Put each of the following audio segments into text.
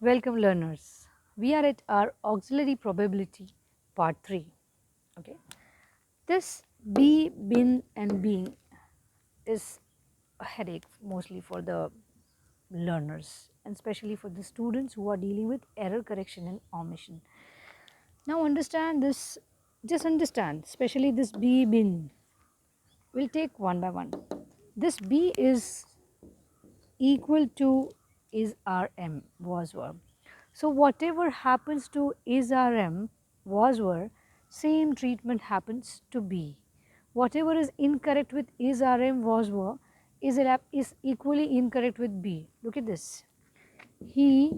Welcome learners. We are at our auxiliary probability part 3. Okay. This be, been and being is a headache mostly for the learners and especially for the students who are dealing with error correction and omission. Now understand this, just understand, especially this be, been. We'll take one by one. This be is equal to is rm, was verb. So whatever happens to is rm, was were, same treatment happens to be. Whatever is incorrect with is rm, was were, is equally incorrect with be. Look at this. He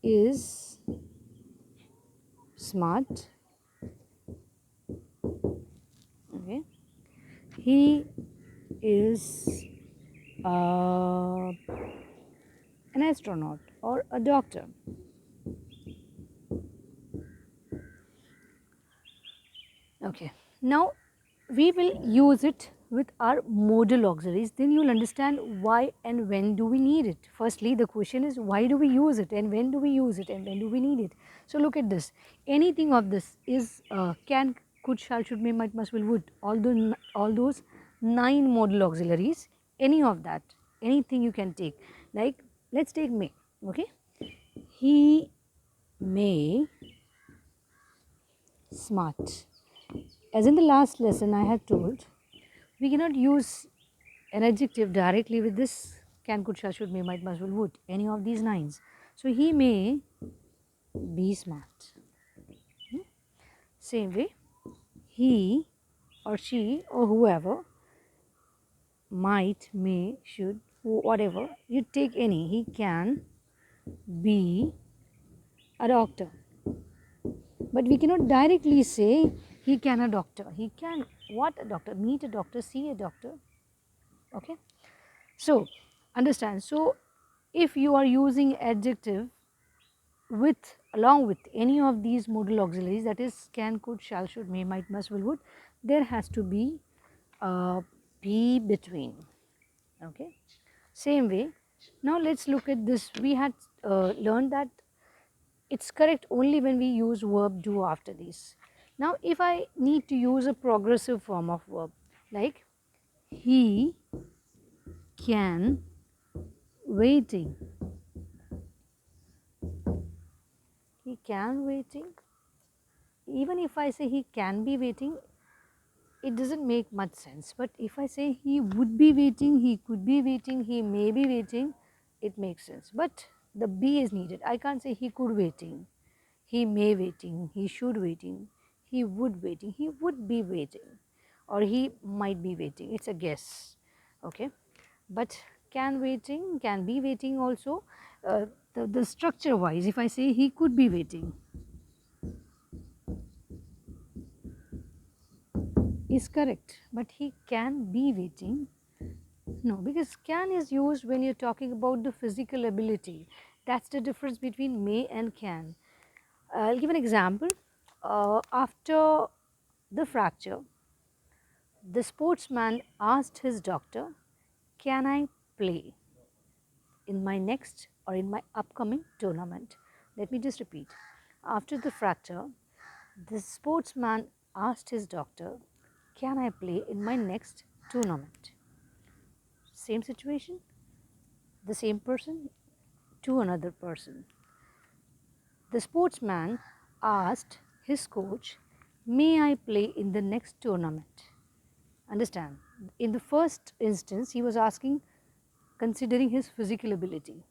is smart. Okay. He is an astronaut or a doctor. Okay. Now we will use it with our modal auxiliaries, then you will understand why and when do we need it. Firstly, the question is why do we use it and when do we use it and when do we need it. So look at this, anything of this is can, could, shall, should, may, might, must, will, would, all those 9 modal auxiliaries, any of that, anything you can take. Like let us take may. Okay, he may smart. As in the last lesson I had told, we cannot use an adjective directly with this can, could, shall, should, may, might, must, will, would, any of these 9s. So he may be smart. Same way, he or she or whoever, might, may, should, whatever, you take any, he can be a doctor. But we cannot directly say he can a doctor. He can what a doctor? Meet a doctor, see a doctor. Okay. So understand. So if you are using adjective with along with any of these modal auxiliaries, that is can, could, shall, should, may, might, must, will, would, there has to be a be between. Okay. Same way. Now let us look at this. We had learned that it is correct only when we use verb do after these. Now if I need to use a progressive form of verb like he can waiting, he can waiting, even if I say he can be waiting, it does not make much sense. But if I say he would be waiting, he could be waiting, he may be waiting, it makes sense. But the be is needed. I can't say he could waiting, he may waiting, he should waiting, he would waiting, he would be waiting, or he might be waiting. It is a guess. Okay. But can waiting, can be waiting also. The structure wise, if I say he could be waiting, is correct, but he can be waiting. No, because can is used when you are talking about the physical ability. That is the difference between may and can. I will give an example. After the fracture, the sportsman asked his doctor, can I play in my next or in my upcoming tournament? Let me just repeat. After the fracture, the sportsman asked his doctor, can I play in my next tournament? Same situation, the same person to another person. The sportsman asked his coach, may I play in the next tournament? Understand, in the first instance he was asking considering his physical ability.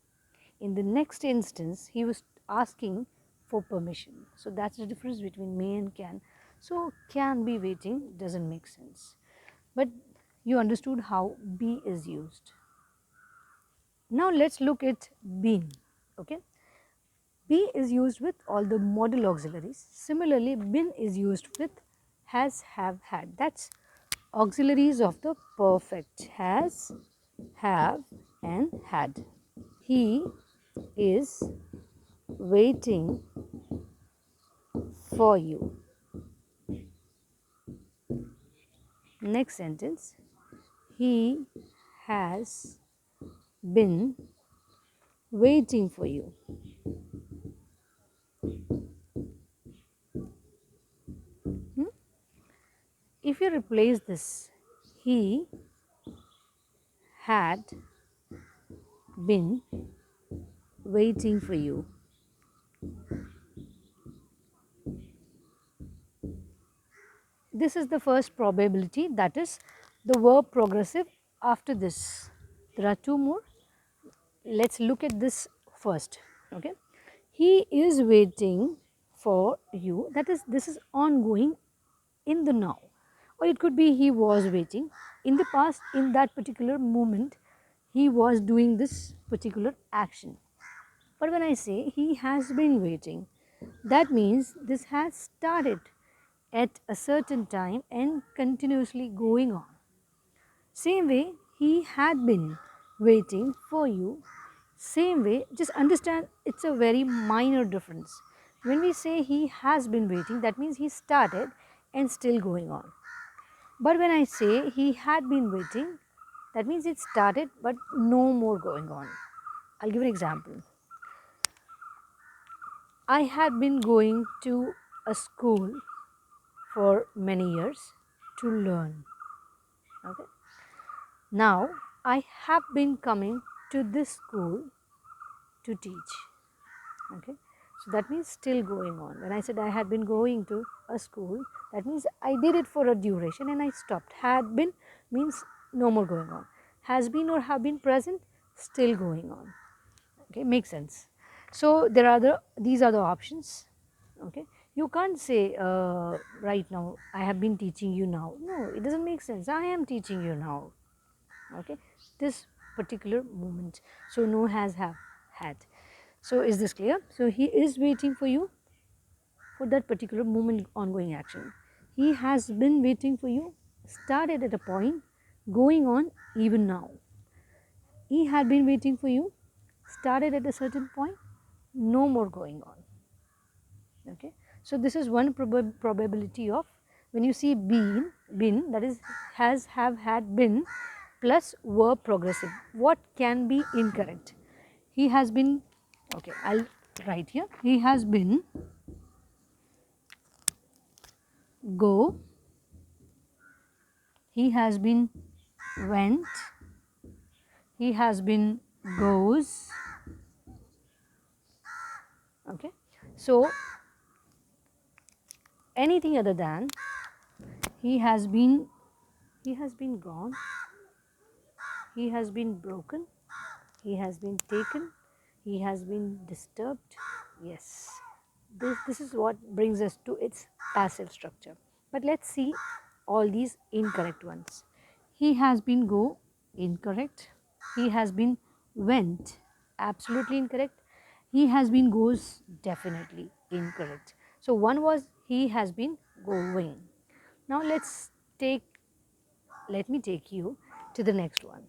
In the next instance he was asking for permission. So that is the difference between may and can. So can be waiting does not make sense, but you understood how be is used. Now let us look at been. Okay. Be is used with all the modal auxiliaries. Similarly, been is used with has, have, had. That is auxiliaries of the perfect: has, have and had. He is waiting for you. Next sentence, he has been waiting for you. if you replace this, he had been waiting for you. This is the first probability, that is the verb progressive after this. There are two more. Let's look at this first. Okay, he is waiting for you, that is, this is ongoing in the now, or it could be he was waiting in the past. In that particular moment he was doing this particular action. But when I say he has been waiting, that means this has started at a certain time and continuously going on. Same way, he had been waiting for you. Same way, just understand it's a very minor difference. When we say he has been waiting, that means he started and still going on. But when I say he had been waiting, that means it started but no more going on. I'll give an example. I had been going to a school for many years to learn. Okay. Now I have been coming to this school to teach. Okay. So that means still going on. When I said I had been going to a school, that means I did it for a duration and I stopped. Had been means no more going on. Has been or have been present, still going on. Okay, makes sense. So there are these are the options. Okay, you can't say right now I have been teaching you now. No, it doesn't make sense. I am teaching you now. Okay, this particular moment. So no, has, have, had. So is this clear? So he is waiting for you for that particular moment, ongoing action. He has been waiting for you, started at a point, going on even now. He had been waiting for you, started at a certain point, no more going on. Okay. So this is one probability of, when you see been, that is has, have, had, been plus verb progressive, what can be incorrect? He has been, okay, I'll write here, he has been, go, he has been, went, he has been, goes. Okay. So anything other than he has been gone, he has been broken, he has been taken, he has been disturbed. Yes, this is what brings us to its passive structure. But let's see all these incorrect ones. He has been, go, incorrect. He has been, went, absolutely incorrect. He has been, goes, definitely incorrect. So one was he has been going. Now let me take you to the next one.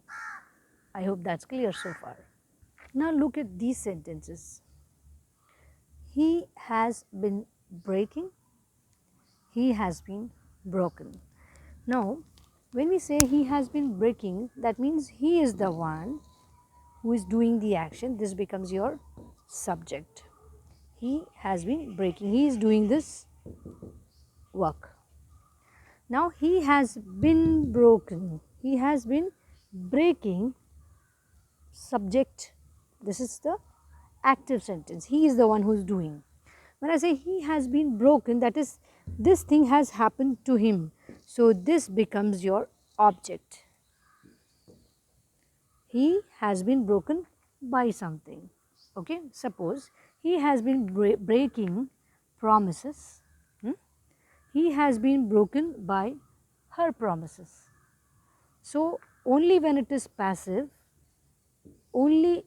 I hope that's clear so far. Now look at these sentences. He has been breaking, he has been broken. Now, when we say he has been breaking, that means he is the one who is doing the action. This becomes your subject. He has been breaking, he is doing this work. Now, he has been broken, he has been breaking, subject. This is the active sentence. He is the one who is doing. When I say he has been broken, that is, this thing has happened to him. So this becomes your object. He has been broken by something. Okay, suppose he has been breaking promises. He has been broken by her promises. So only when it is passive, only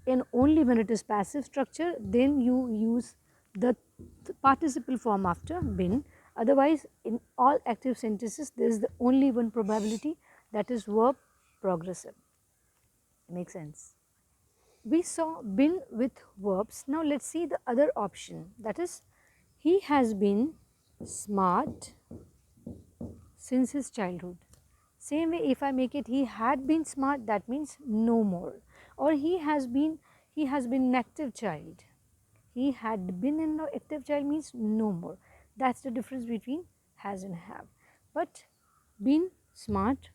when it is passive structure, then you use the participle form after been. Otherwise, in all active sentences, there is the only one probability, that is verb progressive. Makes sense? We saw been with verbs. Now let's see the other option, that is he has been smart since his childhood. Same way, if I make it he had been smart, that means no more. Or he has been an active child. He had been an active child means no more. That's the difference between has and have. But Been, smart,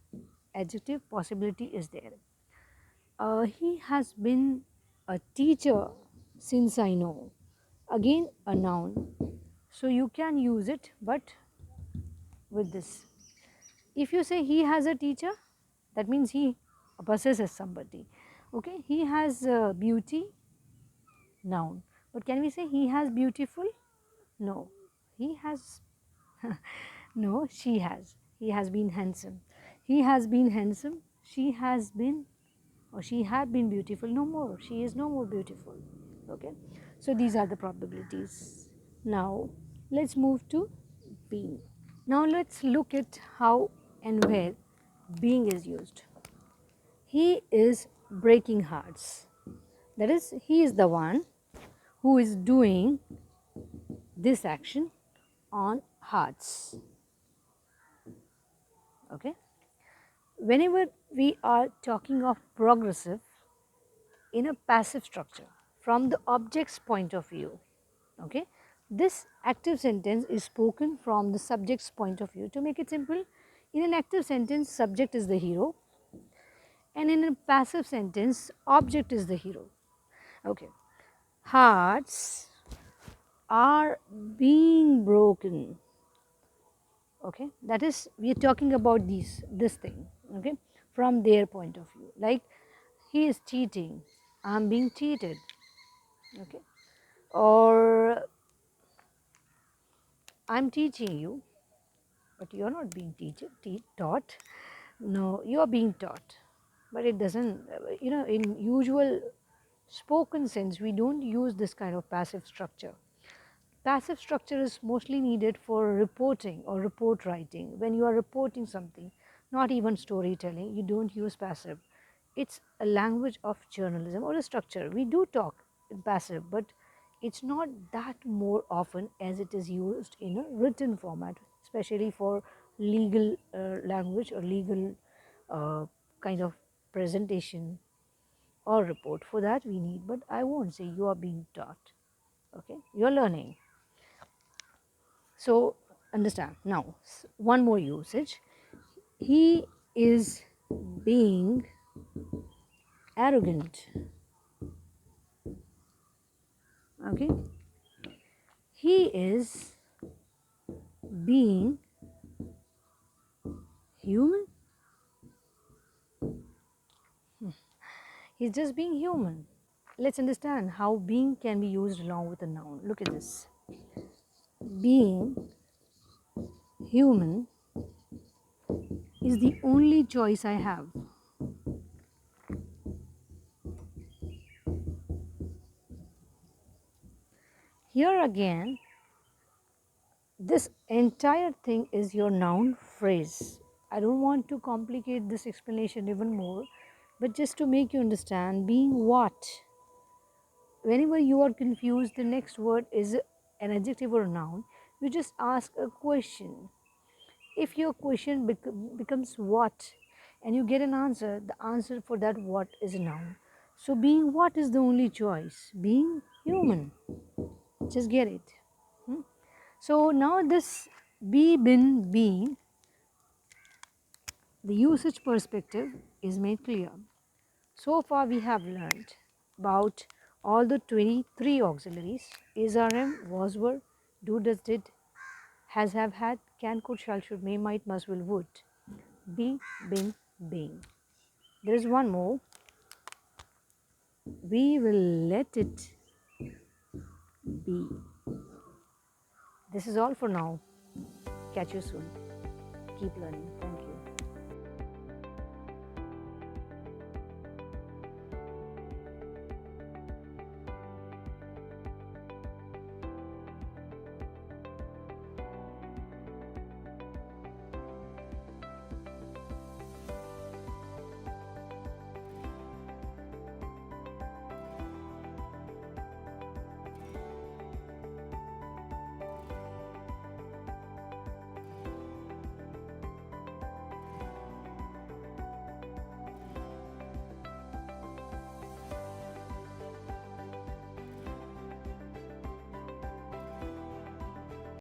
adjective, possibility is there. He has been a teacher since I know. Again, a noun. So you can use it, but with this. If you say he has a teacher, that means he possesses somebody. Okay, he has beauty, noun. But can we say he has beautiful? No, he has. No, she has. He has been handsome. He has been handsome. She has been, or she had been beautiful. No more. She is no more beautiful. Okay. So these are the probabilities. Now let's move to being. Now let's look at how and where being is used. He is breaking hearts. That is, he is the one who is doing this action on hearts. Okay. Whenever we are talking of progressive in a passive structure from the object's point of view, okay, this active sentence is spoken from the subject's point of view. To make it simple, in an active sentence, subject is the hero, and in a passive sentence, object is the hero. Okay. Hearts are being broken. Okay, that is, we are talking about this thing, okay, from their point of view. Like, he is cheating, I am being cheated, okay, or I am teaching you, but you are not being taught. No, you are being taught, but it doesn't, in usual spoken sense, we don't use this kind of passive structure. Passive structure is mostly needed for reporting or report writing. When you are reporting something, not even storytelling, you don't use passive. It's a language of journalism or a structure. We do talk in passive, but it's not that more often as it is used in a written format, especially for legal language or legal kind of presentation or report. For that we need, but I won't say you are being taught. Okay, you are learning. So understand. Now one more usage. He is being arrogant. Okay. He is being human. He's just being human. Let's understand how being can be used along with a noun. Look at this. Being human is the only choice I have. Here again, this entire thing is your noun phrase. I don't want to complicate this explanation even more, but just to make you understand, being what? Whenever you are confused, the next word is an adjective or a noun. You just ask a question. If your question becomes what and you get an answer, the answer for that what is a noun. So, being what is the only choice? Being human. Just get it. So, now this be, been, been, the usage perspective is made clear. So far we have learned about all the 23 auxiliaries: is, are, am, was, were, do, does, did, has, have, had, can, could, shall, should, may, might, must, will, would, be, been, being. There is one more. We will let it be. This is all for now. Catch you soon. Keep learning. Thank you.